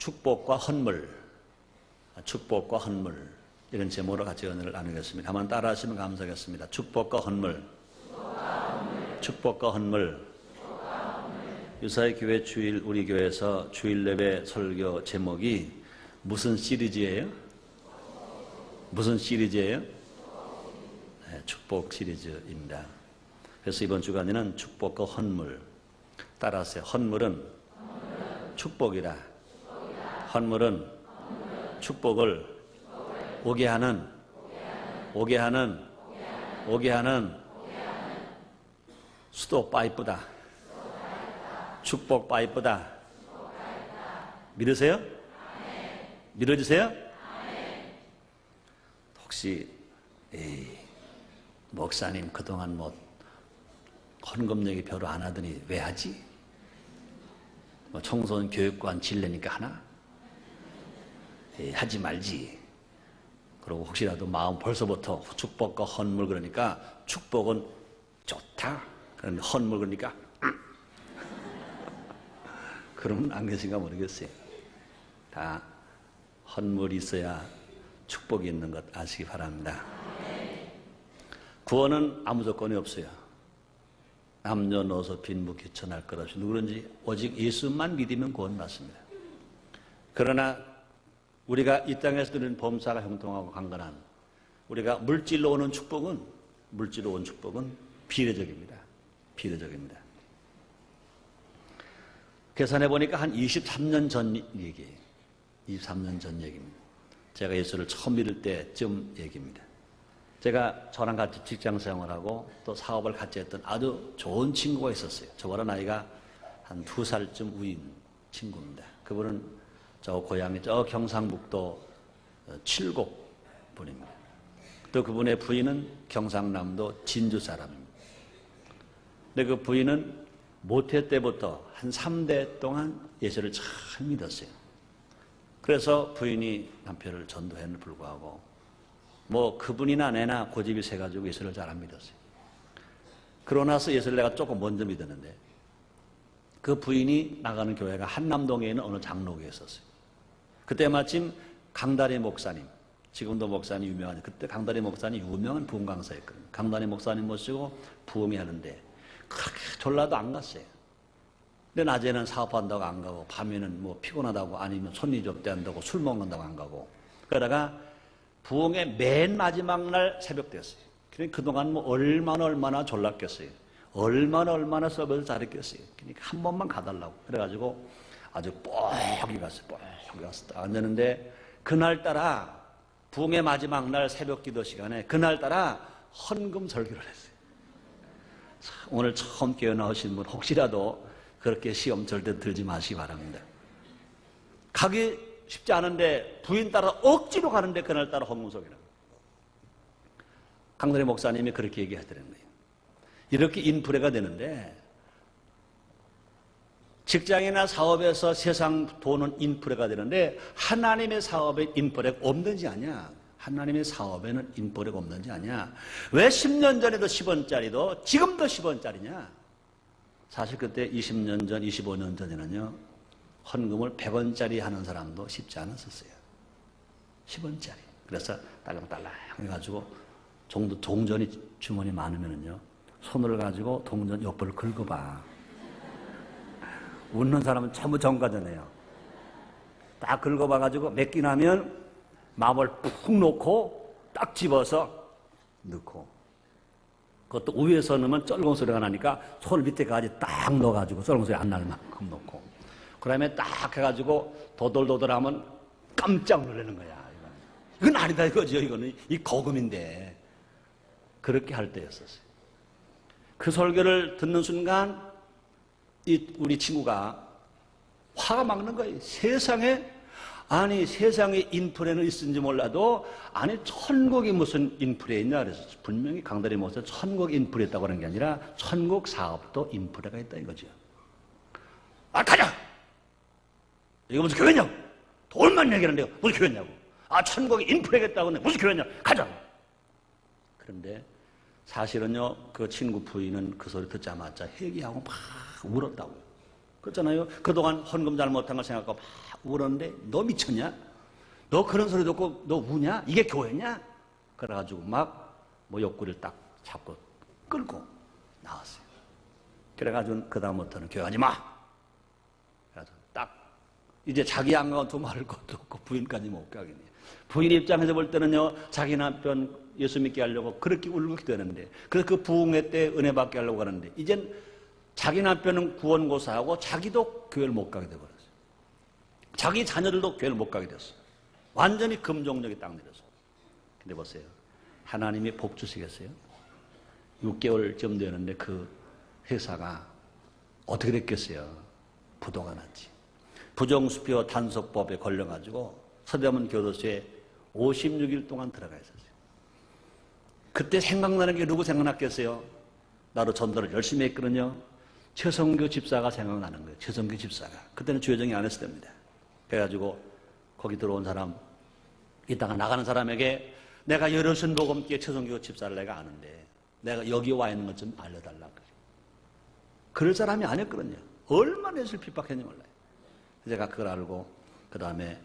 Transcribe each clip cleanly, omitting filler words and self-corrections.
축복과 헌물, 축복과 헌물 이런 제목으로 같이 은혜를 나누겠습니다. 한번 따라하시면 감사하겠습니다. 축복과 헌물, 축복과 헌물. 유사의 교회 주일, 우리 교회에서 주일 예배 설교 제목이 무슨 시리즈예요? 무슨 시리즈예요? 네, 축복 시리즈입니다. 그래서 이번 주간에는 축복과 헌물. 따라하세요. 헌물은 축복이라. 헌물은 축복을 오게 하는 수도 파이프다. 축복 파이프다. 믿으세요? 믿어지세요? 혹시 목사님 그동안 뭐 헌금 얘기 별로 안 하더니 왜 하지? 뭐 청소년 교육관 질래니까 하나? 하지 말지. 그리고 혹시라도 마음 벌써부터 축복과 헌물 그러니까 축복은 좋다. 그런데 헌물 그러니까 그러면 안 계신가 모르겠어요. 다 헌물이 있어야 축복이 있는 것 아시기 바랍니다. 구원은 아무 조건이 없어요. 남녀노소 빈부 귀천할 것 없이 누구든지 오직 예수만 믿으면 구원받습니다. 그러나 우리가 이 땅에서 누리는 범사가 형통하고 강건한 우리가 물질로 오는 축복은 비례적입니다. 비례적입니다. 계산해 보니까 한 23년 전 얘기예요. 23년 전 얘기입니다. 제가 예수를 처음 믿을 때쯤 얘기입니다. 제가 저랑 같이 직장 생활하고 또 사업을 같이 했던 아주 좋은 친구가 있었어요. 저보다 나이가 한 2살쯤 위인 친구입니다. 그분은 저 고향이 저 경상북도 칠곡 분입니다. 또 그분의 부인은 경상남도 진주 사람입니다. 근데 그 부인은 모태 때부터 한 3대 동안 예수를 잘 믿었어요. 그래서 부인이 남편을 전도했는데 불구하고 뭐 그분이나 내나 고집이 세가지고 예수를 잘 안 믿었어요. 그러고 나서 예수를 내가 조금 먼저 믿었는데 그 부인이 나가는 교회가 한남동에 있는 어느 장로교에 있었어요. 그때 마침 강다리 목사님, 지금도 목사님 유명한, 그때 강다리 목사님 유명한 부흥 강사였거든요. 강다리 목사님 모시고 부흥회 하는데 그렇게 졸라도 안 갔어요. 근데 낮에는 사업한다고 안 가고 밤에는 뭐 피곤하다고 아니면 손님 접대한다고 술 먹는다고 안 가고 그러다가 부흥의 맨 마지막 날 새벽 됐어요. 그러니까 그동안 뭐 얼마나 졸랐겠어요. 얼마나 서버를 잘했겠어요. 그러니까 한 번만 가달라고. 그래가지고 아주 뻑이 갔어요. 뻑이 갔어. 딱 앉았는데 그날따라 부흥의 마지막 날 새벽 기도 시간에 그날따라 헌금 설교를 했어요. 오늘 처음 깨어나오신 분 혹시라도 그렇게 시험 절대 들지 마시기 바랍니다. 가기 쉽지 않은데 부인 따라 억지로 가는데 그날따라 헌금 설교를. 강단의 목사님이 그렇게 얘기하더라는 거예요. 이렇게 인프레가 되는데 직장이나 사업에서 세상 돈은 인프레가 되는데 하나님의 사업에 인프레가 없는지 아냐? 하나님의 사업에는 인프레가 없는지 아냐? 왜 10년 전에도 10원짜리도 지금도 10원짜리냐? 사실 그때 20년 전, 25년 전에는요 헌금을 100원짜리 하는 사람도 쉽지 않았었어요. 10원짜리. 그래서 딸랑딸랑 해가지고 동전이 주머니 많으면은요 손을 가지고 동전 옆을 긁어봐. 웃는 사람은 전부 정가잖아요. 딱 긁어봐가지고 몇 개 나면 마법을 푹 놓고 딱 집어서 넣고 그것도 위에서 넣으면 쩔공 소리가 나니까 손 밑에까지 딱 넣어가지고 쩔공 소리 안 날 만큼 넣고 그 다음에 딱 해가지고 도돌도돌하면 깜짝 놀라는 거야. 이건 아니다 이거죠. 이거는 이 거금인데 그렇게 할 때였었어요. 그 설교를 듣는 순간 우리 친구가 화가 막 난 거예요. 세상에 인프레는 있는지 몰라도 아니 천국이 무슨 인프레 있냐 그래서 분명히 강다리 목사 천국 인프레 있다고 하는 게 아니라 천국 사업도 인프레가 있다 이거죠. 아 가자. 이거 무슨 교회냐고. 돈만 얘기하는데요. 무슨 교회냐고. 아 천국이 인프레가 있다고 하는데 무슨 교회냐. 가자. 그런데 사실은요 그 친구 부인은 그 소리 듣자마자 회개하고 막 울었다고요. 그렇잖아요. 그동안 헌금 잘못한 걸 생각하고 막 울었는데 너 미쳤냐? 너 그런 소리 듣고 너 우냐? 이게 교회냐? 그래가지고 막 뭐 옆구리를 딱 잡고 끌고 나왔어요. 그래가지고 그 다음부터는 교회 가지 마. 그래서 딱 이제 자기 안 가고 또 말할 것도 없고 부인까지 못 가겠네. 부인 입장에서 볼 때는요, 자기 남편 예수 믿게 하려고 그렇게 울고 기도했는데, 그래서 그 부흥회 때 은혜 받게 하려고 하는데, 이젠 자기 남편은 구원고사하고 자기도 교회를 못 가게 되어버렸어요. 자기 자녀들도 교회를 못 가게 됐어요. 완전히 금종력이 딱 내려서. 근데 보세요. 하나님이 복 주시겠어요? 6개월쯤 되는데 그 회사가 어떻게 됐겠어요? 부도가 났지. 부정수표 단속법에 걸려가지고 서대문 교도소에 56일 동안 들어가 있었어요. 그때 생각나는 게 누구 생각났겠어요? 나도 전도를 열심히 했거든요. 최성규 집사가 생각나는 거예요. 최성규 집사가. 그때는 주여정이 안 했을 때입니다. 그래가지고 거기 들어온 사람, 이따가 나가는 사람에게 내가 여럿은 복음교회 최성규 집사를 내가 아는데 내가 여기 와 있는 것 좀 알려달라고. 그럴 사람이 아니었거든요. 얼마나 예수를 핍박했는지 몰라요. 제가 그걸 알고 그 다음에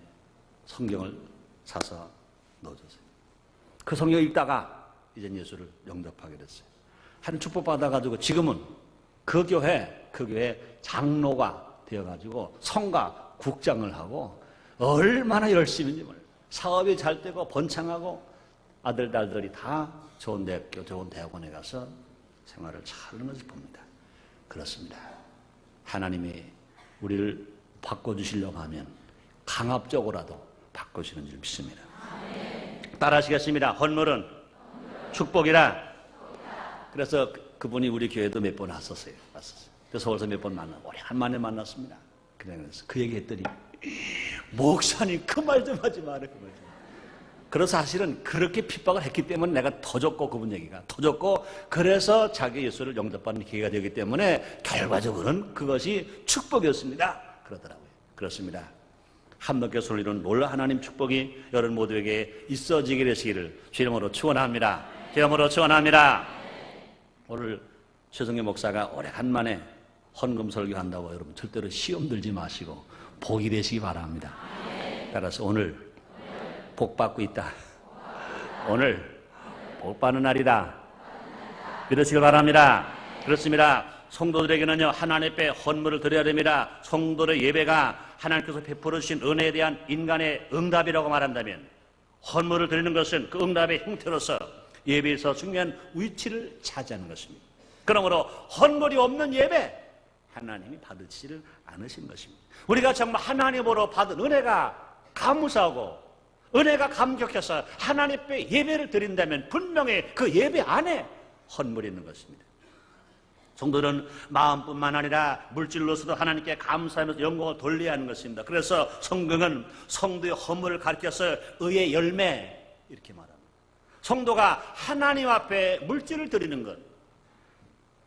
성경을 사서 넣어줬어요. 그 성경 읽다가 이제 예수를 영접하게 됐어요. 한 축복 받아가지고 지금은 그 교회 장로가 되어가지고 성가 국장을 하고 얼마나 열심인지 몰라요. 사업이 잘 되고 번창하고 아들, 딸들이 다 좋은 대학교, 좋은 대학원에 가서 생활을 잘 하는 것을 봅니다. 그렇습니다. 하나님이 우리를 바꿔주시려고 하면 강압적으로라도 바꿔주시는 줄 믿습니다. 따라하시겠습니다. 헌물은 축복이라. 그래서 그분이 우리 교회도 몇 번 왔었어요. 그래서 서울서 몇 번 만나, 오래간만에 만났습니다. 그래서 그 얘기 했더니, 목사님 그 말 좀 하지 마라. 그 말 좀. 그래서 사실은 그렇게 핍박을 했기 때문에 내가 더 줬고, 그분 얘기가 더 줬고, 그래서 자기 예수를 영접받는 기회가 되기 때문에 결과적으로는 그것이 축복이었습니다. 그러더라고요. 그렇습니다. 함께 소리는 놀라 하나님 축복이 여러분 모두에게 있어지게 되시기를 주 이름으로 축원합니다. 주 이름으로 축원합니다. 오늘 최성규 목사가 오래간만에 헌금 설교한다고 여러분 절대로 시험 들지 마시고 복이 되시기 바랍니다. 따라서 오늘 복 받고 있다. 오늘 복 받는 날이다. 믿으시길 바랍니다. 그렇습니다. 성도들에게는요, 하나님 앞에 헌물을 드려야 됩니다. 성도의 예배가 하나님께서 베풀어 주신 은혜에 대한 인간의 응답이라고 말한다면, 헌물을 드리는 것은 그 응답의 형태로서 예배에서 중요한 위치를 차지하는 것입니다. 그러므로 헌물이 없는 예배, 하나님이 받으시지를 않으신 것입니다. 우리가 정말 하나님으로 받은 은혜가 감사하고 은혜가 감격해서 하나님 앞에 예배를 드린다면 분명히 그 예배 안에 헌물이 있는 것입니다. 성도는 마음뿐만 아니라 물질로서도 하나님께 감사하면서 영광을 돌려야 하는 것입니다. 그래서 성경은 성도의 헌물을 가르쳐서 의의 열매 이렇게 말합니다. 성도가 하나님 앞에 물질을 드리는 것,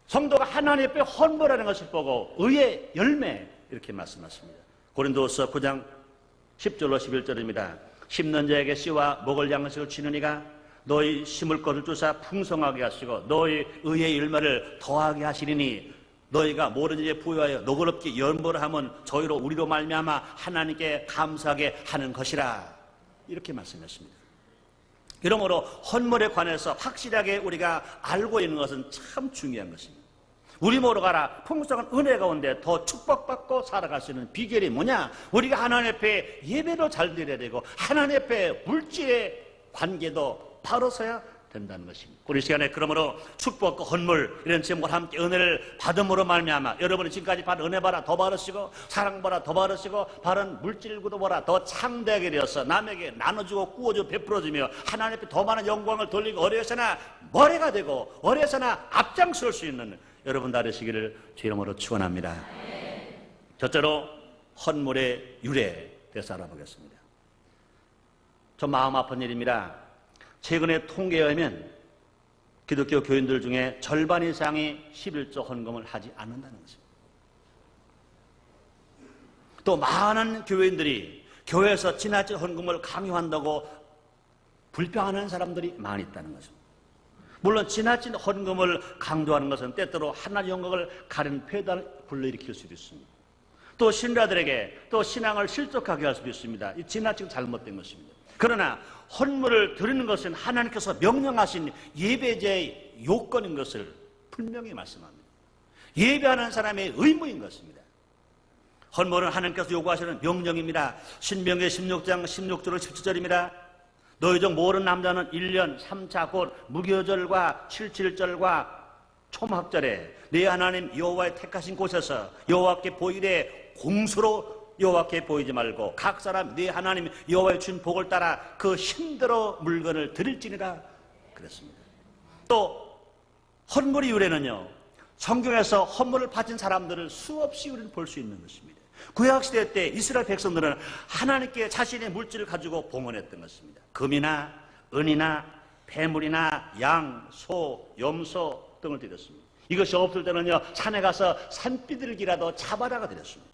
성도가 하나님 앞에 헌물하는 것을 보고 의의 열매 이렇게 말씀하십니다. 고린도서 9장 10절로 11절입니다. 심는 자에게 씨와 먹을 양식을 주는 이가 너희 심을 것을 주사 풍성하게 하시고 너희 의의 열매를 더하게 하시리니 너희가 모든 일에 부유하여 노고롭게 연보를 하면 저희로 우리로 말미암아 하나님께 감사하게 하는 것이라. 이렇게 말씀하십니다. 이러므로 헌물에 관해서 확실하게 우리가 알고 있는 것은 참 중요한 것입니다. 우리 모두가 풍성한 은혜 가운데 더 축복받고 살아갈 수 있는 비결이 뭐냐? 우리가 하나님 앞에 예배도 잘 드려야 되고 하나님 앞에 물질의 관계도 바로 서야 된다는 것입니다. 우리 시간에 그러므로 축복과 헌물 이런 제목과 함께 은혜를 받음으로 말미암아 여러분이 지금까지 받은 은혜 봐라 더 받으시고 사랑 봐라 더 받으시고 받은 물질구도 봐라 더 창대하게 되어서 남에게 나눠주고 꾸어주고 베풀어주며 하나님 앞에 더 많은 영광을 돌리고 어디에서나 머리가 되고 어디에서나 앞장설 수 있는 여러분 다 되시기를 주 이름으로 축원합니다. 첫째로 헌물의 유래에 대해서 알아보겠습니다. 좀 마음 아픈 일입니다. 최근에 통계에 의하면 기독교 교인들 중에 절반 이상이 11조 헌금을 하지 않는다는 것입니다. 또 많은 교인들이 교회에서 지나친 헌금을 강요한다고 불평하는 사람들이 많이 있다는 것입니다. 물론 지나친 헌금을 강조하는 것은 때때로 하나님의 영광을 가리는 폐단을 불러일으킬 수도 있습니다. 또 신자들에게 또 신앙을 실족하게 할 수도 있습니다. 이 지나치게 잘못된 것입니다. 그러나 헌물을 드리는 것은 하나님께서 명령하신 예배제의 요건인 것을 분명히 말씀합니다. 예배하는 사람의 의무인 것입니다. 헌물은 하나님께서 요구하시는 명령입니다. 신명기 16장 16절로 17절입니다. 너희 중 모르는 남자는 1년 3차 곧 무교절과 77절과 초막절에 네 하나님 여호와의 택하신 곳에서 여호와께 보이되 공수로 여호와께 보이지 말고 각 사람 네 하나님 여호와의 준 복을 따라 그 힘대로 물건을 드릴지니라 그랬습니다. 또 헌물의 유래는요, 성경에서 헌물을 바친 사람들을 수없이 우리는 볼 수 있는 것입니다. 구약시대 때 이스라엘 백성들은 하나님께 자신의 물질을 가지고 봉헌했던 것입니다. 금이나 은이나 폐물이나 양, 소, 염소 등을 드렸습니다. 이것이 없을 때는요, 산에 가서 산비둘기라도 잡아다가 드렸습니다.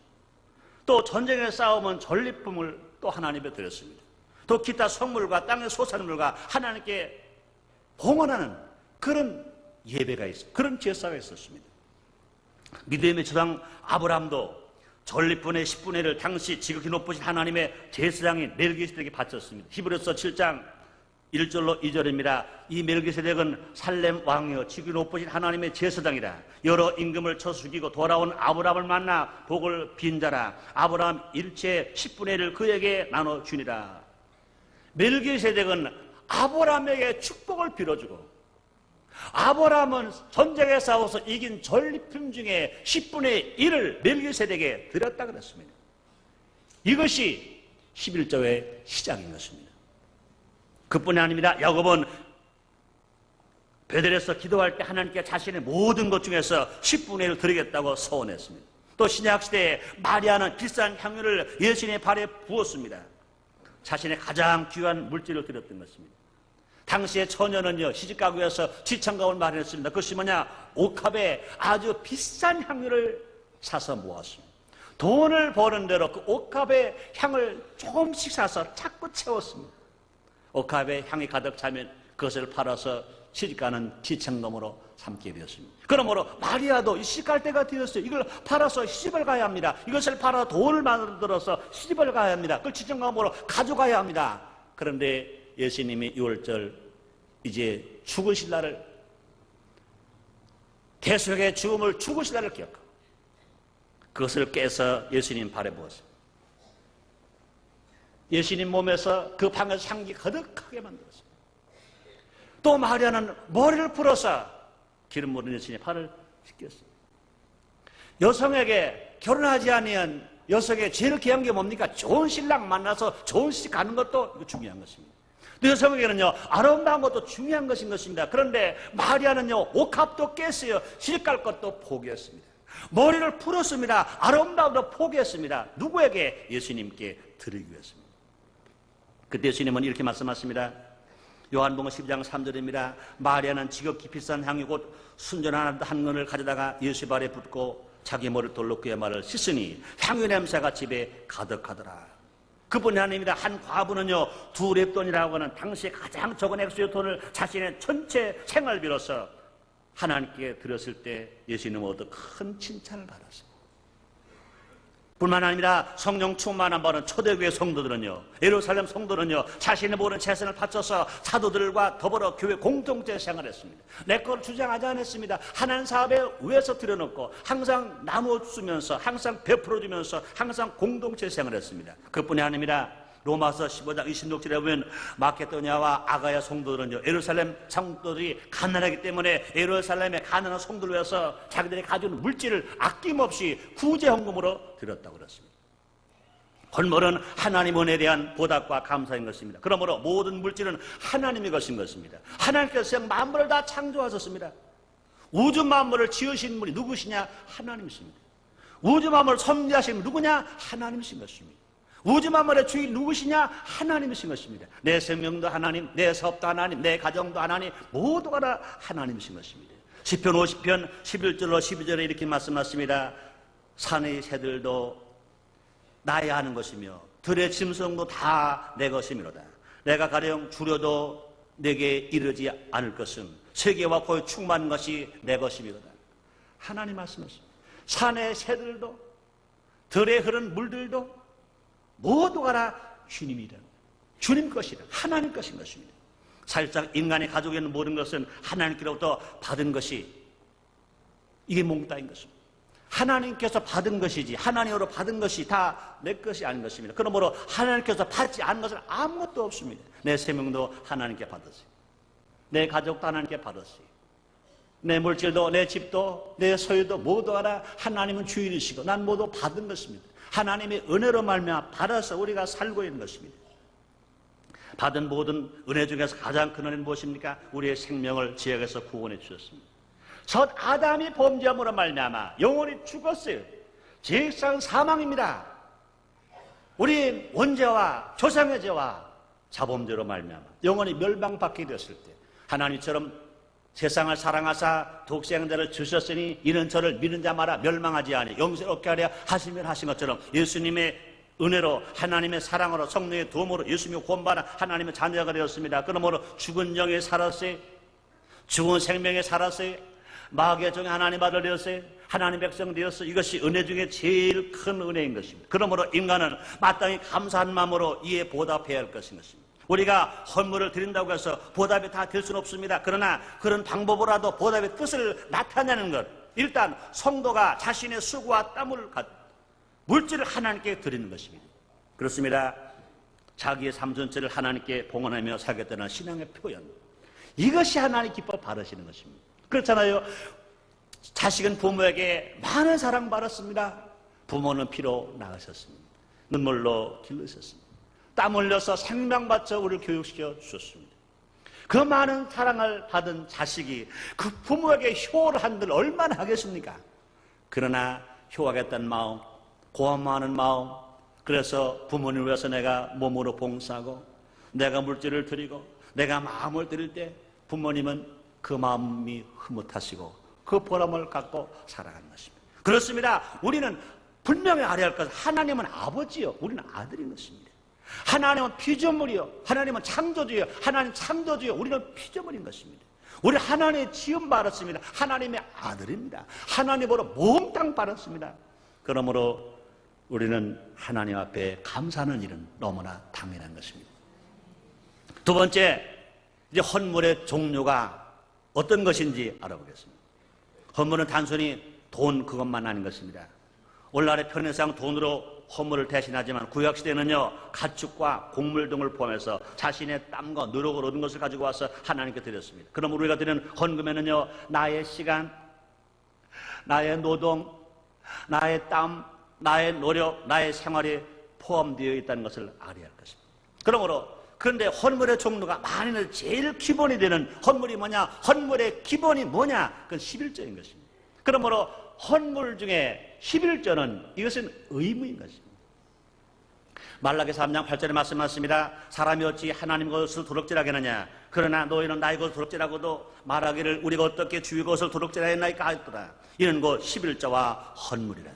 또 전쟁에 싸우면 전리품을 또 하나님께 드렸습니다. 또 기타 성물과 땅의 소산물과 하나님께 봉헌하는 그런 예배가 있었습니다. 그런 제사가 있었습니다. 믿음의 조상 아브라함도 전리품의 10분의 1를 당시 지극히 높으신 하나님의 제사장인 멜기세덱에게 바쳤습니다. 히브리서 7장 1절로 2절입니다. 이 멜기세덱은 살렘 왕이요 지극히 높으신 하나님의 제사장이라. 여러 임금을 쳐 죽이고 돌아온 아브라함을 만나 복을 빈 자라. 아브라함 일체의 10분의 1을 그에게 나눠주니라. 멜기세덱은 아브라함에게 축복을 빌어주고, 아브라함은 전쟁에 싸워서 이긴 전리품 중에 10분의 1을 멜기세덱에게 드렸다 그랬습니다. 이것이 11조의 시작인 것입니다. 그뿐이 아닙니다. 야곱은 베델에서 기도할 때 하나님께 자신의 모든 것 중에서 10분의 1을 드리겠다고 서원했습니다. 또 신약시대에 마리아는 비싼 향유를 예수님의 발에 부었습니다. 자신의 가장 귀한 물질을 드렸던 것입니다. 당시의 처녀는요, 시집가구에서 지창가을 마련했습니다. 그것이 뭐냐? 옥합에 아주 비싼 향유를 사서 모았습니다. 돈을 버는 대로 그 옥합에 향을 조금씩 사서 자꾸 채웠습니다. 옥합에 향이 가득 차면 그것을 팔아서 시집가는 지창금으로 삼게 되었습니다. 그러므로 마리아도 시집갈 때가 되었어요. 이걸 팔아서 시집을 가야 합니다. 이것을 팔아 돈을 만들어서 시집을 가야 합니다. 그걸 지창금으로 가져가야 합니다. 그런데 예수님이 6월절 이제 죽으실 날을, 계속의 죽음을 죽으실 날을 기억하고 그것을 깨서 예수님 발에 부었습니다. 예수님 몸에서 그 방에서 향기 거득하게 만들었습니다. 또 마리아는 머리를 풀어서 기름 부은 예수님의 발을 씻겼습니다. 여성에게 결혼하지 아니한 여성의 제일 귀한 게 뭡니까? 좋은 신랑 만나서 좋은 시집 가는 것도 중요한 것입니다. 여성에게는요, 아름다운 것도 중요한 것인 것입니다. 그런데 마리아는요, 옥합도 깼어요. 시집갈 것도 포기했습니다. 머리를 풀었습니다. 아름다움도 포기했습니다. 누구에게? 예수님께 드리기 위해서입니다. 그때 예수님은 이렇게 말씀하십니다. 요한복음 12장 3절입니다. 마리아는 지극히 비싼 향유 곧 순전한 한 건을 가져다가 예수 발에 붓고 자기 머리를 돌로 그의 말을 씻으니 향유 냄새가 집에 가득하더라. 그뿐이 아닙니다. 한 과부는요, 2렙돈이라고 하는 당시에 가장 적은 액수의 돈을 자신의 전체 생활비로서 하나님께 드렸을 때 예수님은 얻어 큰 칭찬을 받았습니다. 뿐만 아니라 성령 충만한 바는 초대교회 성도들은요, 예루살렘 성도는요, 자신의 모든 재산을 바쳐서 사도들과 더불어 교회 공동체 생활했습니다. 내 걸 주장하지 않았습니다. 하나님 사업에 위해서 들여놓고 항상 나눠주면서, 항상 베풀어주면서 항상 공동체 생활했습니다. 그뿐이 아닙니다. 로마서 15장 26절에 보면 마케도냐와 아가야 성도들은요, 예루살렘 성도들이 가난하기 때문에 예루살렘의 가난한 성도를 위해서 자기들이 가진 물질을 아낌없이 구제헌금으로 드렸다고 그랬습니다. 헌물은 하나님 은혜에 대한 보답과 감사인 것입니다. 그러므로 모든 물질은 하나님의 것인 것입니다. 하나님께서 만물을 다 창조하셨습니다. 우주 만물을 지으신 분이 누구시냐? 하나님이십니다. 우주 만물을 섭리하신 분이 누구냐? 하나님이신 것입니다. 우주 만물의 주인 누구시냐? 하나님이신 것입니다. 내 생명도 하나님, 내 사업도 하나님, 내 가정도 하나님, 모두가 다 하나님이신 것입니다. 시편 50편 11절로 12절에 이렇게 말씀하십니다. 산의 새들도 나야 하는 것이며 들의 짐승도 다 내 것이미로다. 내가 가령 줄여도 내게 이르지 않을 것은 세계와 고에 충만한 것이 내 것이미로다. 하나님 말씀하십니다. 산의 새들도 들에 흐른 물들도 모두가 다 주님이라, 주님 것이라, 하나님 것인 것입니다. 살짝 인간이 가지고 있는 모든 것은 하나님께로부터 받은 것이, 이게 몽땅인 것입니다. 하나님께서 받은 것이지 하나님으로 받은 것이 다 내 것이 아닌 것입니다. 그러므로 하나님께서 받지 않은 것은 아무것도 없습니다. 내 생명도 하나님께 받았어요. 내 가족도 하나님께 받았어요. 내 물질도, 내 집도, 내 소유도 모두 하나 하나님은 주인이시고 난 모두 받은 것입니다. 하나님의 은혜로 말미암아 받아서 우리가 살고 있는 것입니다. 받은 모든 은혜 중에서 가장 큰 은혜는 무엇입니까? 우리의 생명을 지옥에서 구원해 주셨습니다. 첫 아담이 범죄함으로 말미암아 영혼이 죽었어요. 죄악은 사망입니다. 우리 원죄와 조상의 죄와 자범죄로 말미암아 영혼이 멸망받게 되었을 때 하나님처럼 세상을 사랑하사 독생자를 주셨으니 이는 저를 믿는 자마다 멸망하지 아니 영생을 얻게 하려 하시면 하신 것처럼 예수님의 은혜로 하나님의 사랑으로 성령의 도움으로 예수님의 구원받아 하나님의 자녀가 되었습니다. 그러므로 죽은 영에 살았어요. 죽은 생명에 살았어요. 마귀의 종이 하나님 아들 되었어요. 하나님 백성 되었어요. 이것이 은혜 중에 제일 큰 은혜인 것입니다. 그러므로 인간은 마땅히 감사한 마음으로 이에 보답해야 할 것인 것입니다. 우리가 헌물을 드린다고 해서 보답이 다 될 수는 없습니다. 그러나 그런 방법으로라도 보답의 뜻을 나타내는 것, 일단 성도가 자신의 수고와 땀을 물질을 하나님께 드리는 것입니다. 그렇습니다. 자기의 삶 전체를 하나님께 봉헌하며 살겠다는 신앙의 표현, 이것이 하나님 기뻐 바라시는 것입니다. 그렇잖아요. 자식은 부모에게 많은 사랑받았습니다. 부모는 피로 나가셨습니다. 눈물로 길르셨습니다. 땀 흘려서 생명 바쳐 우리를 교육시켜 주셨습니다. 그 많은 사랑을 받은 자식이 그 부모에게 효를 한들 얼마나 하겠습니까? 그러나 효하겠다는 마음, 고마워하는 마음, 그래서 부모님을 위해서 내가 몸으로 봉사하고 내가 물질을 드리고 내가 마음을 드릴 때 부모님은 그 마음이 흐뭇하시고 그 보람을 갖고 살아가는 것입니다. 그렇습니다. 우리는 분명히 알아야 할 것은 하나님은 아버지요, 우리는 아들인 것입니다. 하나님은 피조물이요, 하나님은 창조주요, 하나님 창조주요, 우리는 피조물인 것입니다. 우리 하나님의 지음 받았습니다. 하나님의 아들입니다. 하나님으로 몽땅 받았습니다. 그러므로 우리는 하나님 앞에 감사하는 일은 너무나 당연한 것입니다. 두 번째, 이제 헌물의 종류가 어떤 것인지 알아보겠습니다. 헌물은 단순히 돈 그것만 아닌 것입니다. 오늘날의 편의상 돈으로 헌물을 대신하지만 구약시대는요, 가축과 곡물 등을 포함해서 자신의 땀과 노력을 얻은 것을 가지고 와서 하나님께 드렸습니다. 그럼 우리가 드리는 헌금에는요, 나의 시간, 나의 노동, 나의 땀, 나의 노력, 나의 생활이 포함되어 있다는 것을 알아야 할 것입니다. 그러므로 그런데 헌물의 종류가 많이는 제일 기본이 되는 헌물이 뭐냐? 헌물의 기본이 뭐냐? 그건 11조인 것입니다. 그러므로 헌물 중에 11조는 이것은 의무인 것입니다. 말라기서 3장 8절에 말씀하십니다. 사람이 어찌 하나님 것을 도둑질하겠느냐? 그러나 너희는 나의 것을 도둑질하고도 말하기를 우리가 어떻게 주의 것을 도둑질하였나이까 하였더라. 이는 곧 11조와 헌물이라.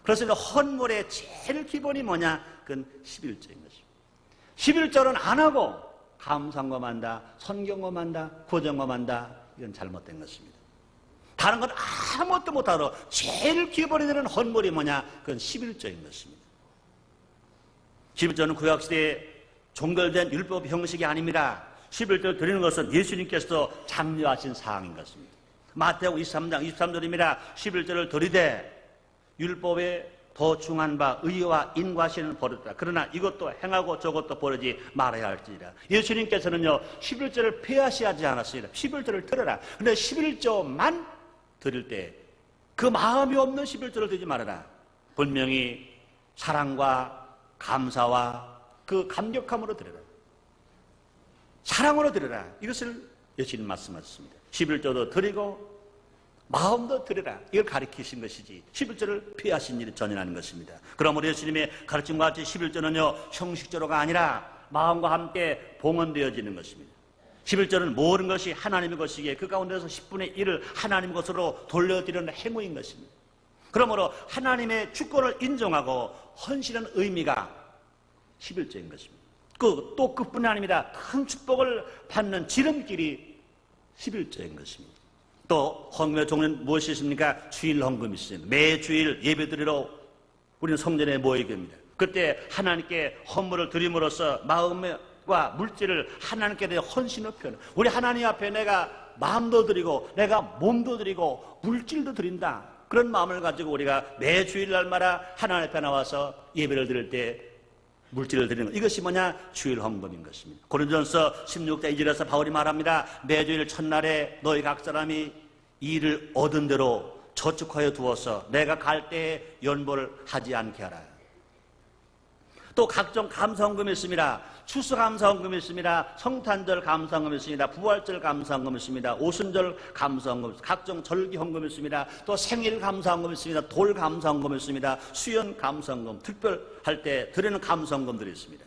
그렇습니다. 헌물의 제일 기본이 뭐냐? 그건 11조인 것입니다. 11조는 안 하고 감상검한다, 선경검한다, 구정검한다, 이건 잘못된 것입니다. 다른 건 아무것도 못하고 제일 기본이 되는 헌물이 뭐냐? 그건 11조인 것입니다. 11조는 구약시대에 종결된 율법 형식이 아닙니다. 11조를 드리는 것은 예수님께서 장려하신 사항인 것입니다. 마태복음 23장 23절입니다. 11조를 드리되 율법에 더 중한 바 의와 인과시는 버렸다. 그러나 이것도 행하고 저것도 버리지 말아야 할지니라. 예수님께서는요, 11조를 폐하시하지 않았습니다. 11조를 드려라. 그런데 11조만 드릴 때 그 마음이 없는 11조를 드리지 말아라. 분명히 사랑과 감사와 그 감격함으로 드려라. 사랑으로 드려라. 이것을 예수님 말씀하셨습니다. 11조도 드리고 마음도 드려라. 이걸 가르치신 것이지 11조를 피하신 일이 전혀 아닌 것입니다. 그러므로 예수님의 가르침과 같이 11조는요, 형식조로가 아니라 마음과 함께 봉헌되어지는 것입니다. 11조는 모든 것이 하나님의 것이기에 그 가운데서 10분의 1을 하나님 것으로 돌려드리는 행위인 것입니다. 그러므로 하나님의 주권을 인정하고 헌신한 의미가 11조인 것입니다. 또 그뿐이 아닙니다. 큰 축복을 받는 지름길이 11조인 것입니다. 또 헌금의 종류는 무엇이 있습니까? 주일 헌금이 있습니다. 매 주일 예배드리러 우리는 성전에 모이게 됩니다. 그때 하나님께 헌물을 드림으로써 마음과 물질을 하나님께 대해 헌신을 표현해. 우리 하나님 앞에 내가 마음도 드리고 내가 몸도 드리고 물질도 드린다. 그런 마음을 가지고 우리가 매 주일날마다 하나님 앞에 나와서 예배를 드릴 때 물질을 드리는 것. 이것이 뭐냐? 주일 헌금인 것입니다. 고린도전서 16장 2절에서 바울이 말합니다. 매주일 첫날에 너희 각 사람이 일을 얻은 대로 저축하여 두어서 내가 갈 때에 연보를 하지 않게 하라. 또 각종 감사헌금이 있습니다. 추수감사헌금이 있습니다. 성탄절 감사헌금이 있습니다. 부활절 감사헌금이 있습니다. 오순절 감사헌금, 각종 절기헌금이 있습니다. 또 생일 감사헌금이 있습니다. 돌 감사헌금이 있습니다. 수연 감사헌금, 특별할 때 드리는 감사헌금들이 있습니다.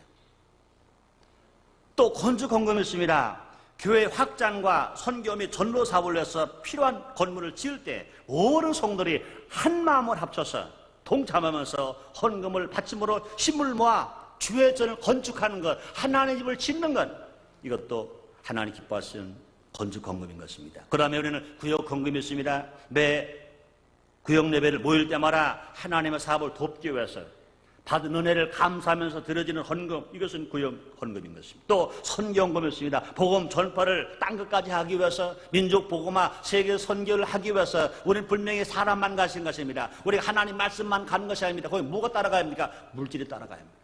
또 건축헌금이 있습니다. 교회 확장과 선교 및 전도 사업을 위해서 필요한 건물을 지을 때 모든 성도들이 한 마음을 합쳐서 동참하면서 헌금을 받침으로 힘을 모아 주의 전을 건축하는 것, 하나님의 집을 짓는 것, 이것도 하나님 기뻐하시는 건축 헌금인 것입니다. 그 다음에 우리는 구역 헌금이 있습니다. 매 구역 예배를 모일 때마다 하나님의 사업을 돕기 위해서 받은 은혜를 감사하면서 드려지는 헌금, 이것은 구역 헌금인 것입니다. 또 선교 헌금이 있습니다. 복음 전파를 땅 끝까지 하기 위해서, 민족 복음화, 세계 선교를 하기 위해서 우리는 분명히 사람만 가신 것입니다. 우리가 하나님 말씀만 가는 것이 아닙니다. 거기 뭐가 따라가야 합니까? 물질이 따라가야 합니다.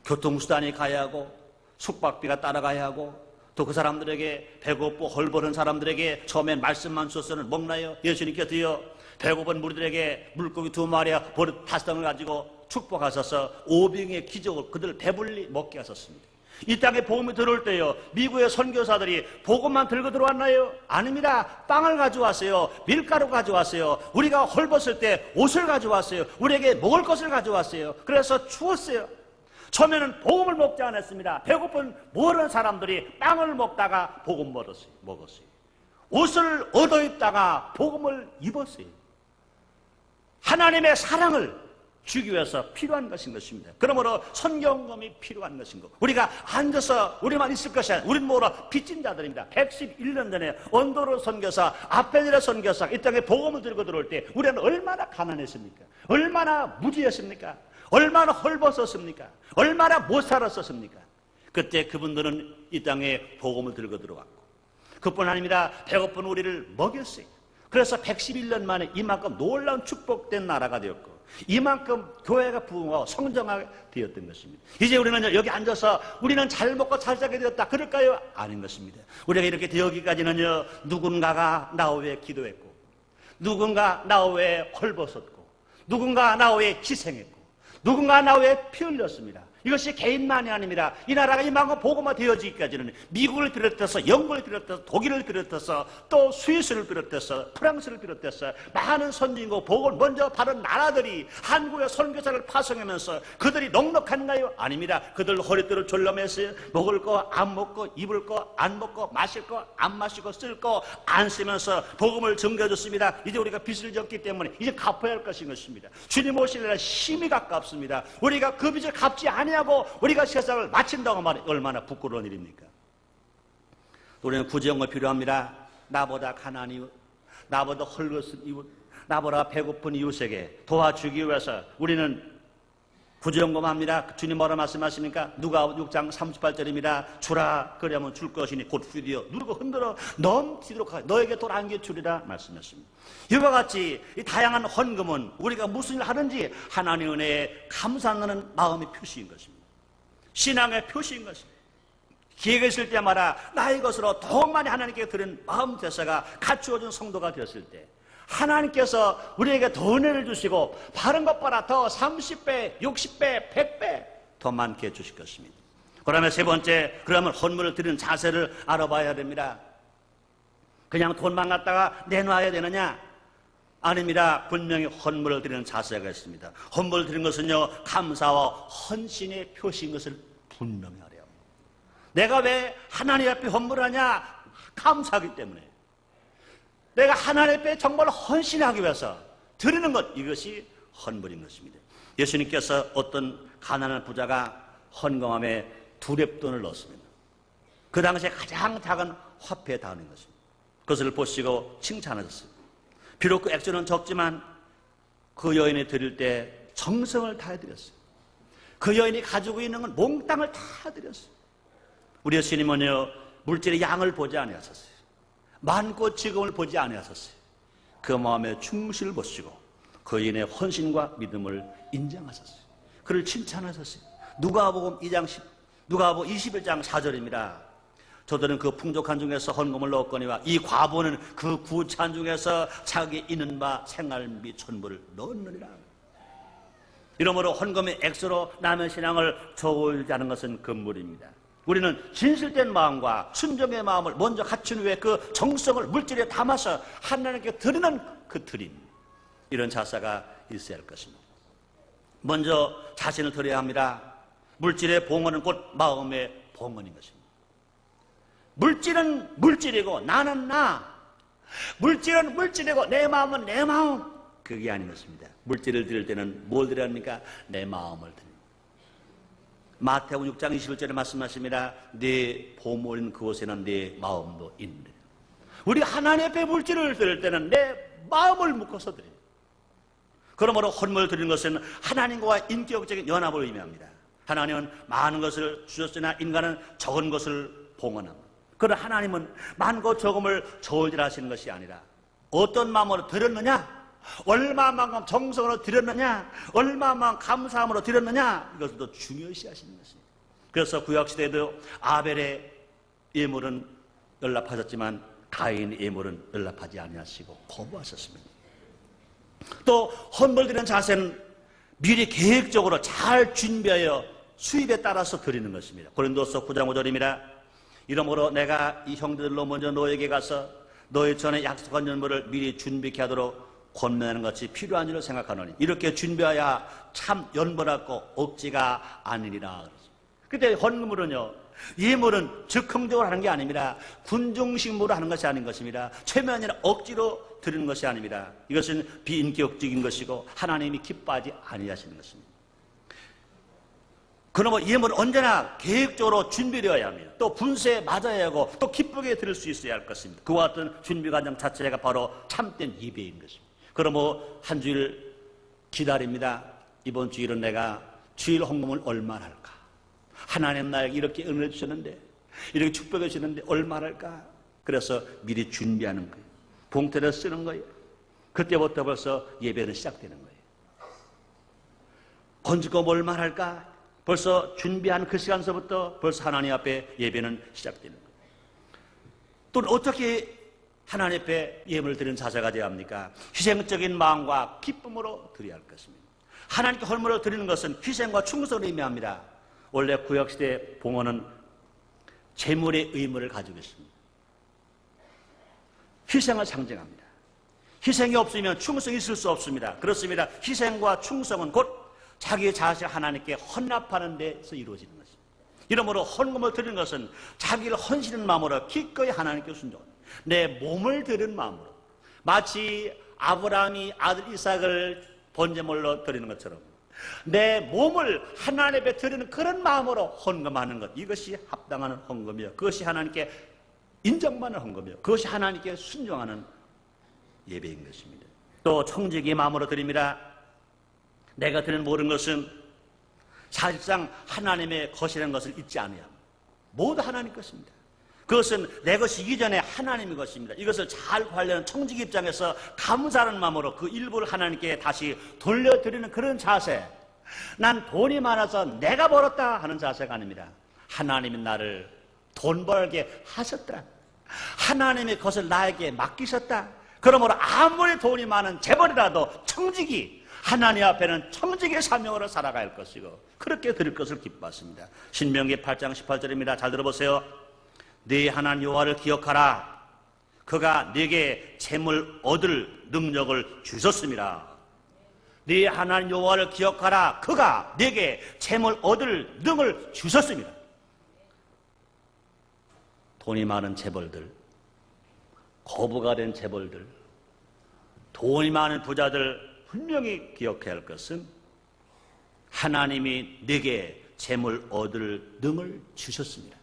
교통수단이 가야 하고 숙박비가 따라가야 하고 또 그 사람들에게 배고프고 헐벗은 사람들에게 처음엔 말씀만 주어서는 먹나요? 예수님께서요 배고픈 무리들에게 물고기 2마리와 버릇 5덩을 가지고 축복하셔서 오병의 기적을 그들 배불리 먹게 하셨습니다. 이 땅에 복음이 들어올 때요 미국의 선교사들이 복음만 들고 들어왔나요? 아닙니다. 빵을 가져왔어요. 밀가루 가져왔어요. 우리가 헐벗을 때 옷을 가져왔어요. 우리에게 먹을 것을 가져왔어요. 그래서 주었어요. 처음에는 복음을 먹지 않았습니다. 배고픈 모르는 사람들이 빵을 먹다가 복음 먹었어요. 옷을 얻어 입다가 복음을 입었어요. 하나님의 사랑을 주기 위해서 필요한 것인 것입니다. 그러므로 선경금이 필요한 것인 것. 우리가 앉아서 우리만 있을 것이 아니라 우리는 뭐라 빚진 자들입니다. 111년 전에 언도로 선교사, 아페니라 선교사 이 땅에 복음을 들고 들어올 때 우리는 얼마나 가난했습니까? 얼마나 무지했습니까? 얼마나 헐벗었습니까? 얼마나 못 살았었습니까? 그때 그분들은 이 땅에 복음을 들고 들어왔고 그뿐 아닙니다. 배고픈 우리를 먹였어요. 그래서 111년 만에 이만큼 놀라운 축복된 나라가 되었고 이만큼 교회가 부흥하고 성장하게 되었던 것입니다. 이제 우리는 여기 앉아서 우리는 잘 먹고 잘 살게 되었다 그럴까요? 아닌 것입니다. 우리가 이렇게 되었기까지는요 누군가가 나 위해 기도했고 누군가 나 위해 헐벗었고 누군가 나 위해 희생했고 누군가 나 위해 피 흘렸습니다. 이것이 개인만이 아닙니다. 이 나라가 이만큼 복음화 되어지기까지는 미국을 비롯해서 영국을 비롯해서 독일을 비롯해서 또 스위스를 비롯해서 프랑스를 비롯해서 많은 선진국 복음을 먼저 바른 나라들이 한국의 선교사를 파송하면서 그들이 넉넉한가요? 아닙니다. 그들 허리띠를 졸라매서 먹을 거 안 먹고 입을 거 안 먹고 마실 거 안 마시고 쓸 거 안 쓰면서 복음을 전개해줬습니다. 이제 우리가 빚을 졌기 때문에 이제 갚아야 할 것인 것입니다. 주님 오실 날에 심히 가깝습니다. 우리가 그 빚을 갚지 않으면 하고 우리가 세상을 마친다고 말해 얼마나 부끄러운 일입니까? 우리는 구제용이 필요합니다. 나보다 가난한 이웃, 나보다 헐벗은 이웃, 나보다 배고픈 이웃에게 도와주기 위해서 우리는 구제용금 합니다. 주님 뭐라 말씀하십니까? 누가 6장 38절입니다. 주라 그러면 줄 것이니 곧 후디어 누르고 흔들어 넘치도록 하여 너에게 돌 안겨 주리라 말씀하십니다. 이와 같이 이 다양한 헌금은 우리가 무슨 일을 하는지 하나님의 은혜에 감사하는 마음의 표시인 것입니다. 신앙의 표시인 것입니다. 기회가 있을 때마다 나의 것으로 더욱 많이 하나님께 드린 마음 대사가 갖추어진 성도가 되었을 때 하나님께서 우리에게 더 은혜를 주시고 바른 것보다 더 30배, 60배, 100배 더 많게 해주실 것입니다. 그러면 세 번째, 그러면 헌물을 드리는 자세를 알아봐야 됩니다. 그냥 돈만 갖다가 내놔야 되느냐? 아닙니다. 분명히 헌물을 드리는 자세가 있습니다. 헌물을 드리는 것은요 감사와 헌신의 표시인 것을 분명히 알아야 합니다. 내가 왜 하나님 앞에 헌물을 하냐? 감사하기 때문에. 내가 하나님 앞에 정말 헌신하기 위해서 드리는 것, 이것이 헌물인 것입니다. 예수님께서 어떤 가난한 부자가 헌금함에 2렙돈을 넣었습니다. 그 당시에 가장 작은 화폐에 달하는 것입니다. 그것을 보시고 칭찬하셨습니다. 비록 그 액수는 적지만 그 여인이 드릴 때 정성을 다해드렸어요. 그 여인이 가지고 있는 건 몽땅을 다 드렸어요. 우리 예수님은요, 물질의 양을 보지 아니하셨어요. 많고 지금을 보지 아니하셨어요. 그 마음의 충실을 보시고 그 여인의 헌신과 믿음을 인정하셨어요. 그를 칭찬하셨어요. 누가복음 21장 4절입니다. 저들은 그 풍족한 중에서 헌금을 넣었거니와 이 과부는 그 구찬 중에서 자기 있는 바 생활비 천부를 넣었느니라. 이러므로 헌금의 액수로 남의 신앙을 저울지 않은 것은 금물입니다. 우리는 진실된 마음과 순종의 마음을 먼저 갖춘 후에 그 정성을 물질에 담아서 하나님께 드리는 그 드림, 이런 자세가 있어야 할 것입니다. 먼저 자신을 드려야 합니다. 물질의 봉헌은 곧 마음의 봉헌인 것입니다. 물질은 물질이고 나는 나, 물질은 물질이고 내 마음은 내 마음, 그게 아닌 것입니다. 물질을 드릴 때는 뭘 드려야 합니까? 내 마음을 드립니다. 마태복음 6장 21절에 말씀하십니다. 네 보물인 그곳에는 네 마음도 있느니라. 우리 하나님 앞에 물질을 드릴 때는 내 마음을 묶어서 드려요. 그러므로 헌물을 드리는 것은 하나님과 인격적인 연합을 의미합니다. 하나님은 많은 것을 주셨으나 인간은 적은 것을 봉헌합니다. 그러나 하나님은 많고 적음을 저울질하시는 것이 아니라 어떤 마음으로 드렸느냐, 얼마만큼 정성으로 드렸느냐, 얼마만큼 감사함으로 드렸느냐, 이것을 더 중요시 하시는 것입니다. 그래서 구약시대에도 아벨의 예물은 연락하셨지만 가인의 예물은 연락하지 아니하시고 거부하셨습니다. 또 헌물 드리는 자세는 미리 계획적으로 잘 준비하여 수입에 따라서 드리는 것입니다. 고린도서 9장 5절입니다. 이러므로 내가 이 형제들로 먼저 너에게 가서 너희 전에 약속한 연물을 미리 준비케 하도록 권면하는 것이 필요한 줄로 생각하노니 이렇게 준비하여 참 연보라고 억지가 아니니라. 그때 헌금으로는요, 예물은 즉흥적으로 하는 게 아닙니다. 군중식무로 하는 것이 아닌 것입니다. 최면이나 억지로 드리는 것이 아닙니다. 이것은 비인격적인 것이고 하나님이 기뻐하지 아니하시는 것입니다. 그러면 예물은 언제나 계획적으로 준비되어야 합니다. 또 분수에 맞아야 하고 또 기쁘게 드릴 수 있어야 할 것입니다. 그와 같은 준비 과정 자체가 바로 참된 예배인 것입니다. 그러면 한 주일 기다립니다. 이번 주일은 내가 주일 헌금을 얼마나 할까? 하나님 나에게 이렇게 은혜 주셨는데, 이렇게 축복해 주셨는데 얼마나 할까? 그래서 미리 준비하는 거예요. 봉투를 쓰는 거예요. 그때부터 벌써 예배는 시작되는 거예요. 건축금 얼마나 할까? 벌써 준비한 그 시간서부터 벌써 하나님 앞에 예배는 시작되는 거예요. 또 어떻게 하나님 앞에 예물을 드리는 자세가 되어야 합니까? 희생적인 마음과 기쁨으로 드려야 할 것입니다. 하나님께 헌물을 드리는 것은 희생과 충성을 의미합니다. 원래 구약시대 봉헌은 재물의 의무를 가지고 있습니다. 희생을 상징합니다. 희생이 없으면 충성이 있을 수 없습니다. 그렇습니다. 희생과 충성은 곧 자기 자신을 하나님께 헌납하는 데서 이루어지는 것입니다. 이러므로 헌금을 드리는 것은 자기를 헌신하는 마음으로 기꺼이 하나님께 순종합니다. 내 몸을 드리는 마음으로, 마치 아브라함이 아들 이삭을 번제물로 드리는 것처럼 내 몸을 하나님 앞에 드리는 그런 마음으로 헌금하는 것, 이것이 합당한 헌금이요, 그것이 하나님께 인정받는 헌금이요, 그것이 하나님께 순종하는 예배인 것입니다. 또 청지기의 마음으로 드립니다. 내가 드리는 모든 것은 사실상 하나님의 것이라는 것을 잊지 않아야 합니다. 모두 하나님 것입니다. 그것은 내 것이 이전에 하나님의 것입니다. 이것을 잘 관리하는 청지기 입장에서 감사하는 마음으로 그 일부를 하나님께 다시 돌려드리는 그런 자세, 난 돈이 많아서 내가 벌었다 하는 자세가 아닙니다. 하나님이 나를 돈 벌게 하셨다, 하나님의 것을 나에게 맡기셨다. 그러므로 아무리 돈이 많은 재벌이라도 청지기, 하나님 앞에는 청지기의 사명으로 살아갈 할 것이고 그렇게 드릴 것을 기뻐하십니다. 신명기 8장 18절입니다. 잘 들어보세요. 네 하나님 여호와를 기억하라. 그가 네게 재물 얻을 능력을 주셨습니다. 네 하나님 여호와를 기억하라. 그가 네게 재물 얻을 능을 주셨습니다. 돈이 많은 재벌들, 거부가 된 재벌들, 돈이 많은 부자들 분명히 기억해야 할 것은 하나님이 네게 재물 얻을 능을 주셨습니다.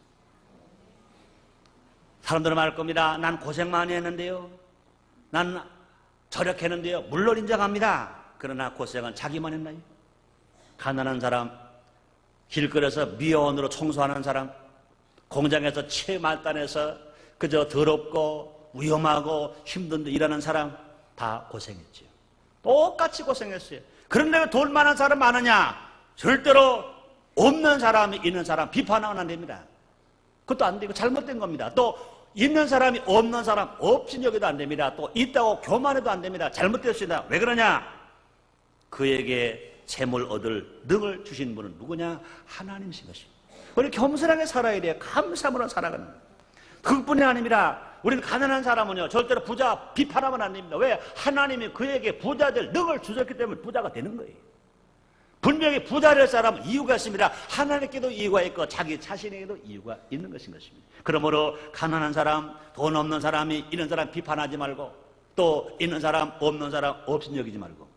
사람들은 말할 겁니다. 난 고생 많이 했는데요, 난 절약했는데요. 물론 인정합니다. 그러나 고생은 자기만 했나요? 가난한 사람, 길거리에서 미화원으로 청소하는 사람, 공장에서 채말단에서 그저 더럽고 위험하고 힘든 데 일하는 사람 다 고생했죠. 똑같이 고생했어요. 그런데 왜 돈 많은 사람 많으냐? 절대로 없는 사람이 있는 사람 비판하면 안 됩니다. 그것도 안 되고 잘못된 겁니다. 또 있는 사람이 없는 사람 없인 여기도 안 됩니다. 또 있다고 교만해도 안 됩니다. 잘못됐습니다. 왜 그러냐? 그에게 재물 얻을 능을 주신 분은 누구냐? 하나님이신 것입니다. 우리 겸손하게 살아야 돼요. 감사함으로 살아가는 거예요. 그뿐이 아닙니다. 우리는 가난한 사람은요 절대로 부자 비판하면 안 됩니다. 왜? 하나님이 그에게 부자 될 능을 주셨기 때문에 부자가 되는 거예요. 분명히 부자 될 사람은 이유가 있습니다. 하나님께도 이유가 있고 자기 자신에게도 이유가 있는 것인 것입니다. 그러므로 가난한 사람, 돈 없는 사람이 있는 사람 비판하지 말고 또 있는 사람, 없는 사람 없인 여기지 말고.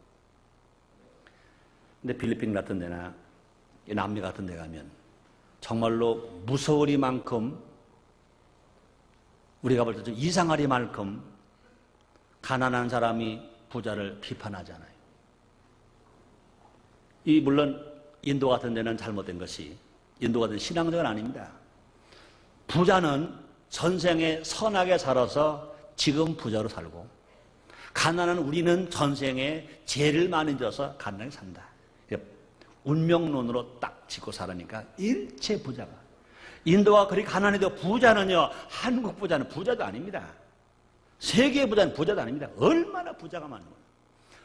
근데 필리핀 같은 데나 남미 같은 데 가면 정말로 무서우리만큼 우리가 볼 때 좀 이상하리만큼 가난한 사람이 부자를 비판하잖아요. 물론 인도 같은 데는 잘못된 것이 인도 같은 신앙적은 아닙니다. 부자는 전생에 선하게 살아서 지금 부자로 살고 가난한 우리는 전생에 죄를 많이 져서 가난하게 산다. 운명론으로 딱 짚고 살으니까 일체 부자가. 인도가 그리 가난해도 부자는요, 한국 부자는 부자도 아닙니다. 세계 부자는 부자도 아닙니다. 얼마나 부자가 많은 거예요.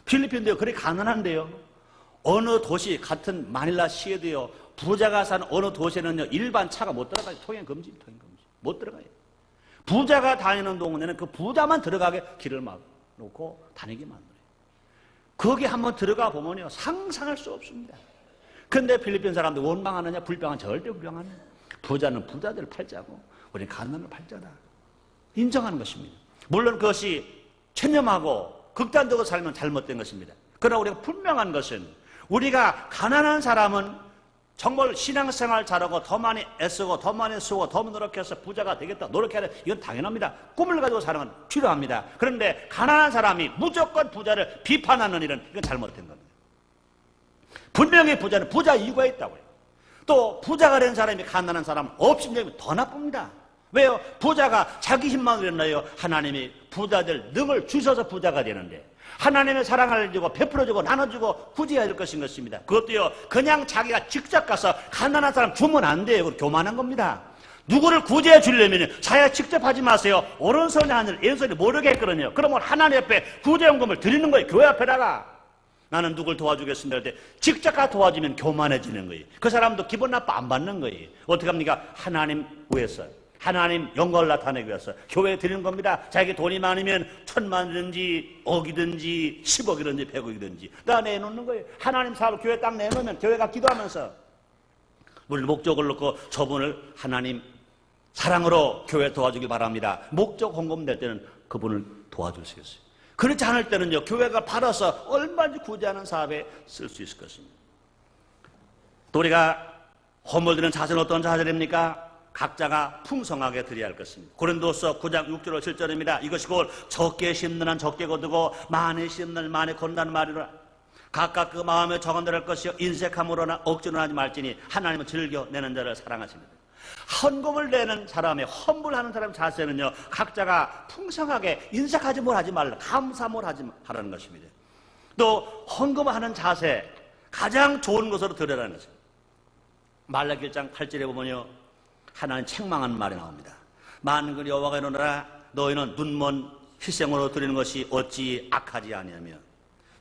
필리핀도요, 그리 가난한데요. 어느 도시, 같은 마닐라 시에도요, 부자가 사는 어느 도시에는요, 일반 차가 못 들어가요. 통행 금지. 못 들어가요. 부자가 다니는 동네는 그 부자만 들어가게 길을 막놓고 다니게 만들어요. 거기 한번 들어가 보면요, 상상할 수 없습니다. 근데 필리핀 사람들 원망하느냐? 불평하느냐? 절대 불평하느냐? 부자는 부자들 팔자고 우리는 가난을 팔자다. 인정하는 것입니다. 물론 그것이 체념하고 극단적으로 살면 잘못된 것입니다. 그러나 우리가 분명한 것은 우리가 가난한 사람은 정말 신앙생활 잘하고 더 많이 애쓰고 더 많이 쓰고 더 노력해서 부자가 되겠다 노력해야 돼. 이건 당연합니다. 꿈을 가지고 사는 건 필요합니다. 그런데 가난한 사람이 무조건 부자를 비판하는 일은 이건 잘못된 겁니다. 분명히 부자는 부자 이유가 있다고요. 또 부자가 된 사람이 가난한 사람은 업신여기면 더 나쁩니다. 왜요? 부자가 자기 힘만 그랬나요? 하나님이 부자들 능을 주셔서 부자가 되는데 하나님의 사랑을 주고 베풀어주고 나눠주고 구제해야 될 것인 것입니다. 그것도요 그냥 자기가 직접 가서 가난한 사람 주면 안 돼요. 그건 교만한 겁니다. 누구를 구제해 주려면 자기가 직접 하지 마세요. 오른손이 하늘 왼손이 모르게 했거든요. 그러면 하나님 앞에 구제연금을 드리는 거예요. 교회 앞에다가. 나는 누굴 도와주겠습니다 할 때 직접 가 도와주면 교만해지는 거예요. 그 사람도 기분 나빠 안 받는 거예요. 어떻게 합니까? 하나님 위해서 하나님 영광을 나타내기 위해서 교회에 드리는 겁니다. 자기 돈이 많으면 1,000만이든지 억이든지 10억이든지 100억이든지 다 내놓는 거예요. 하나님 사업을 교회에 딱 내놓으면 교회가 기도하면서 우리 목적을 놓고 저분을 하나님 사랑으로 교회 도와주길 바랍니다. 목적 헌금될 때는 그분을 도와줄 수 있어요. 그렇지 않을 때는요, 교회가 받아서 얼마든지 구제하는 사업에 쓸 수 있을 것입니다. 또 우리가 헌물 드리는 자세는 어떤 자세입니까? 각자가 풍성하게 드려야 할 것입니다. 고린도서 9장 6절 7절입니다. 이것이 곧 적게 심는 한 적게 거두고 많이 심는 한 많이 거둔다는 말이라. 각각 그 마음에 정한대로 할 것이요 인색함으로나 억지로 하지 말지니 하나님은 즐겨 내는 자를 사랑하십니다. 헌금을 내는 사람의 헌물하는 사람의 자세는요 각자가 풍성하게 인색하지 뭘 하지 말라 감사 뭘 하지 말라는 것입니다. 또 헌금하는 자세 가장 좋은 것으로 드려라는 것입니다. 말라기 1장 8절에 보면요 하나님 책망하는 말이 나옵니다. 만군 여호와가 이르노라 너희는 눈먼 희생으로 드리는 것이 어찌 악하지 아니하며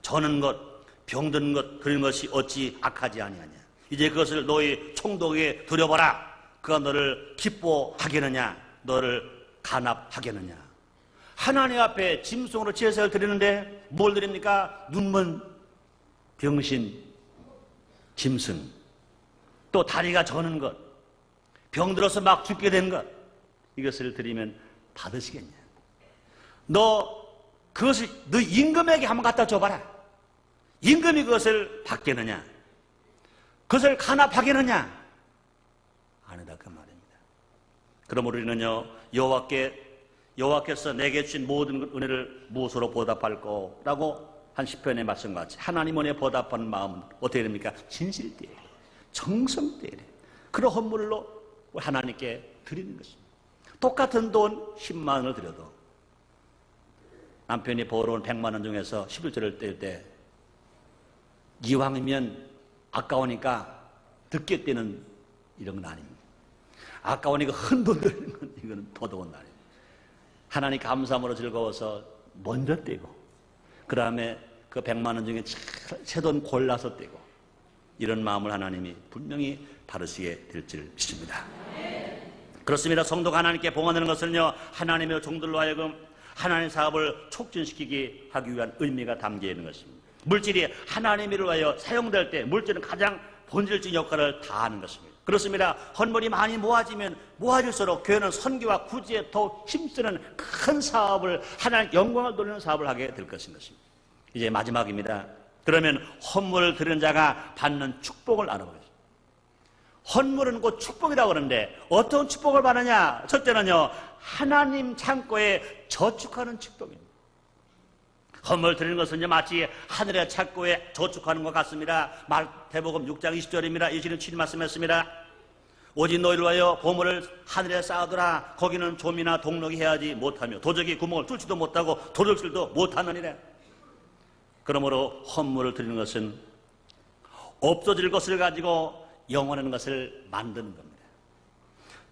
저는 것 병든 것 드리는 것이 어찌 악하지 아니하냐. 이제 그것을 너희 총독에게 드려보라. 그가 너를 기뻐하겠느냐 너를 간합하겠느냐. 하나님 앞에 짐승으로 제사를 드리는데 뭘 드립니까? 눈먼 병신 짐승, 또 다리가 저는 것, 병들어서 막 죽게 된 것, 이것을 드리면 받으시겠냐. 너 그것을 너 임금에게 한번 갖다 줘봐라. 임금이 그것을 받겠느냐, 그것을 간합하겠느냐. 아니다 그 말입니다. 그럼 우리는요 여호와께서 내게 주신 모든 은혜를 무엇으로 보답할 거라고 한 시편의 말씀과 같이 하나님 은혜 보답하는 마음은 어떻게 됩니까? 진실되게, 정성되게 그런 헌물로 하나님께 드리는 것입니다. 똑같은 돈 10만 원을 드려도 남편이 벌어온 100만 원 중에서 11조를 뗄 때 이왕이면 아까우니까 늦게 떼는 이런 건 아닙니다. 아까우니까 헌돈 드리는 건 이거는 더더운 날입니다. 하나님 감사함으로 즐거워서 먼저 떼고 그 다음에 그 100만 원 중에 새 돈 골라서 떼고 이런 마음을 하나님이 분명히 바르시게 될 줄 믿습니다. 그렇습니다. 성도가 하나님께 봉헌하는 것은요, 하나님의 종들로 하여금 하나님의 사업을 촉진시키게 하기 위한 의미가 담겨 있는 것입니다. 물질이 하나님을 위하여 사용될 때 물질은 가장 본질적인 역할을 다하는 것입니다. 그렇습니다. 헌물이 많이 모아지면 모아질수록 교회는 선교와 구제에 더 힘쓰는 큰 사업을, 하나님 영광을 돌리는 사업을 하게 될 것입니다. 이제 마지막입니다. 그러면 헌물을 드리는 자가 받는 축복을 알아보겠습니다. 헌물은 곧 축복이라고 그러는데 어떤 축복을 받느냐? 첫째는요, 하나님 창고에 저축하는 축복입니다. 헌물 드리는 것은 마치 하늘의 창고에 저축하는 것 같습니다. 마태복음 6장 20절입니다. 예수님 친히 말씀했습니다. 오직 너희를 위하여 보물을 하늘에 쌓아두라. 거기는 좀이나 동록이 해야지 못하며 도적이 구멍을 뚫지도 못하고 도둑질도 못하느니라. 그러므로 헌물을 드리는 것은 없어질 것을 가지고 영원한 것을 만드는 겁니다.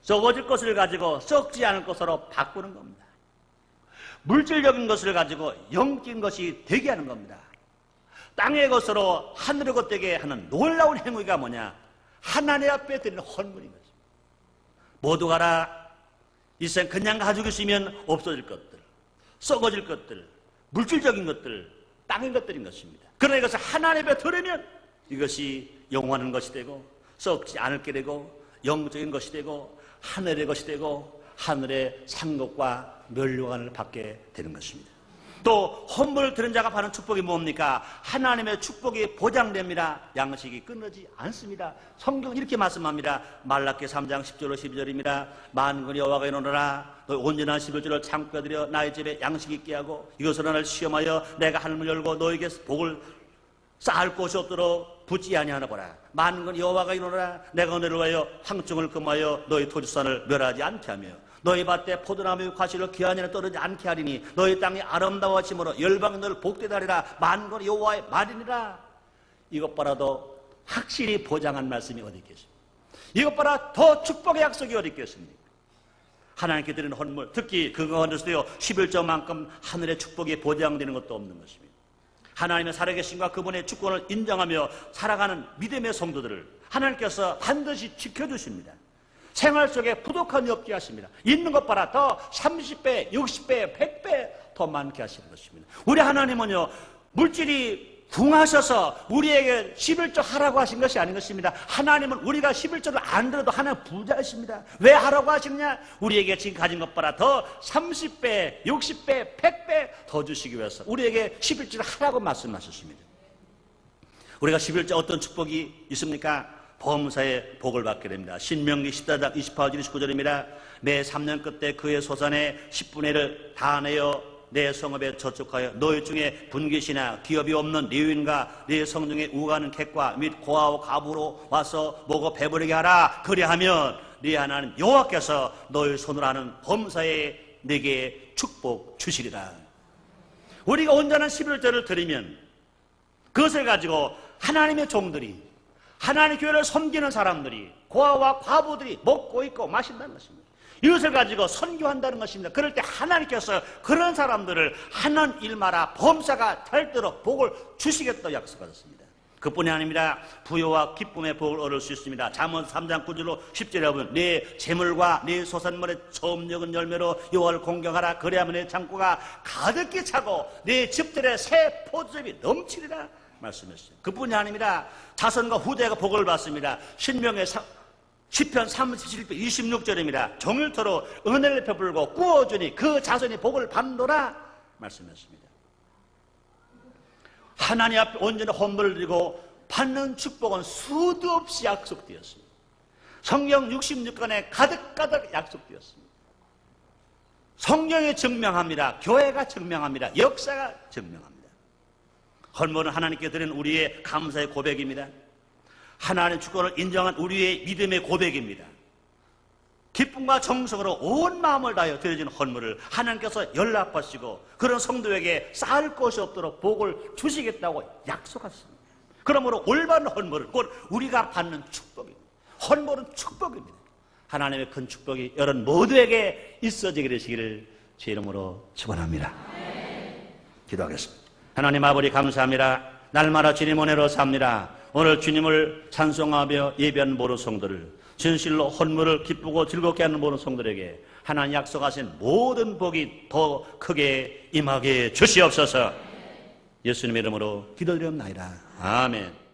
썩어질 것을 가지고 썩지 않을 것으로 바꾸는 겁니다. 물질적인 것을 가지고 영적인 것이 되게 하는 겁니다. 땅의 것으로 하늘의 것 되게 하는 놀라운 행위가 뭐냐? 하나님 앞에 드리는 헌물인 것입니다. 모두 가라. 이 세상 그냥 가지고 있으면 없어질 것들, 썩어질 것들, 물질적인 것들, 땅의 것들인 것입니다. 그러나 이것을 하나님 앞에 드리면 이것이 영원한 것이 되고 썩지 않게 되고 영적인 것이 되고 하늘의 것이 되고 하늘의 상급과 멸류관을 받게 되는 것입니다. 또 헌물을 드린 자가 받는 축복이 뭡니까? 하나님의 축복이 보장됩니다. 양식이 끊어지지 않습니다. 성경은 이렇게 말씀합니다. 말라기 3장 10절로 12절입니다. 만군의 여호와가 이르노라. 너희 온전한 11조를 창고에 들여 나의 집에 양식 있게 하고 이것으로 나를 시험하여 내가 하늘을 열고 너에게 복을 쌓을 곳이 없도록 붙지 아니하노라. 만군 여호와가 이르노라. 내가 너를 위하여 황충을 금하여 너희 토지산을 멸하지 않게 하며 너희 밭에 포도나무 과실로 기한이나 떨어지지 않게 하리니 너희 땅이 아름다워짐으로 열방이 너를 복되게 하리라. 만군 여호와의 말이니라. 이것 봐라도 확실히 보장한 말씀이 어디 있겠습니까? 이것 봐라 더 축복의 약속이 어디 있겠습니까? 하나님께 드리는 헌물, 특히 그거 가운데서도요 11조만큼 하늘의 축복이 보장되는 것도 없는 것입니다. 하나님의 살아계심과 그분의 주권을 인정하며 살아가는 믿음의 성도들을 하나님께서 반드시 지켜주십니다. 생활 속에 부족함이 없게 하십니다. 있는 것 봐라 더 30배, 60배, 100배 더 많게 하시는 것입니다. 우리 하나님은요 물질이 궁하셔서 우리에게 11조 하라고 하신 것이 아닌 것입니다. 하나님은 우리가 11조를 안 들어도 하나님 부자이십니다. 왜 하라고 하시느냐? 우리에게 지금 가진 것 봐라 더 30배, 60배, 100배 더 주시기 위해서 우리에게 11조를 하라고 말씀하셨습니다. 우리가 11조 어떤 축복이 있습니까? 범사의 복을 받게 됩니다. 신명기 14장 28절 29절입니다. 매 3년 끝에 그의 소산의 10분의 1을 다 내어 내 성읍에 저축하여 너희 중에 분깃이나 기업이 없는 레위인과 내 성중에 우가는 객과 및 고아와 가부로 와서 먹어 배부르게 하라. 그리하면 네 하나님 여호와께서 너희 손으로 하는 범사에 내게 축복 주시리라. 우리가 온전한 11조를 드리면 그것을 가지고 하나님의 종들이 하나님의 교회를 섬기는 사람들이 고아와 과부들이 먹고 있고 마신다는 것입니다. 이것을 가지고 선교한다는 것입니다. 그럴 때 하나님께서 그런 사람들을 하는 일마다 범사가 될도록 복을 주시겠다고 약속하셨습니다. 그뿐이 아닙니다. 부여와 기쁨의 복을 얻을 수 있습니다. 잠언 3장 9절로 10절에 보면 내 재물과 내 소산물의 처음 적은 열매로 여호와를 공경하라. 그래야만 내 창고가 가득히 차고 내 집들의 새 포도즙이 넘치리라 말씀했어요. 그뿐이 아닙니다. 자손과 후대가 복을 받습니다. 신명의 시편 37편 26절입니다. 종일토록 은혜를 베풀고 꾸어주니 그 자손이 복을 받노라 말씀했습니다. 하나님 앞에 온전히 헌물을 드리고 받는 축복은 수도 없이 약속되었습니다. 성경 66권에 가득가득 약속되었습니다. 성경이 증명합니다. 교회가 증명합니다. 역사가 증명합니다. 헌물은 하나님께 드리는 우리의 감사의 고백입니다. 하나님의 주권을 인정한 우리의 믿음의 고백입니다. 기쁨과 정성으로 온 마음을 다하여 드려진 헌물을 하나님께서 연락하시고 그런 성도에게 쌓을 것이 없도록 복을 주시겠다고 약속하셨습니다. 그러므로 올바른 헌물은 곧 우리가 받는 축복입니다. 헌물은 축복입니다. 하나님의 큰 축복이 여러분 모두에게 있어지게 되시기를 제 이름으로 축원합니다. 기도하겠습니다. 하나님 아버지 감사합니다. 날마다 주님 은혜로 삽니다. 오늘 주님을 찬송하며 예배하는 모든 성도를 진실로 헌물을 기쁘고 즐겁게 하는 모든 성도들에게 하나님 약속하신 모든 복이 더 크게 임하게 주시옵소서. 예수님의 이름으로 기도드리옵나이다. 아멘.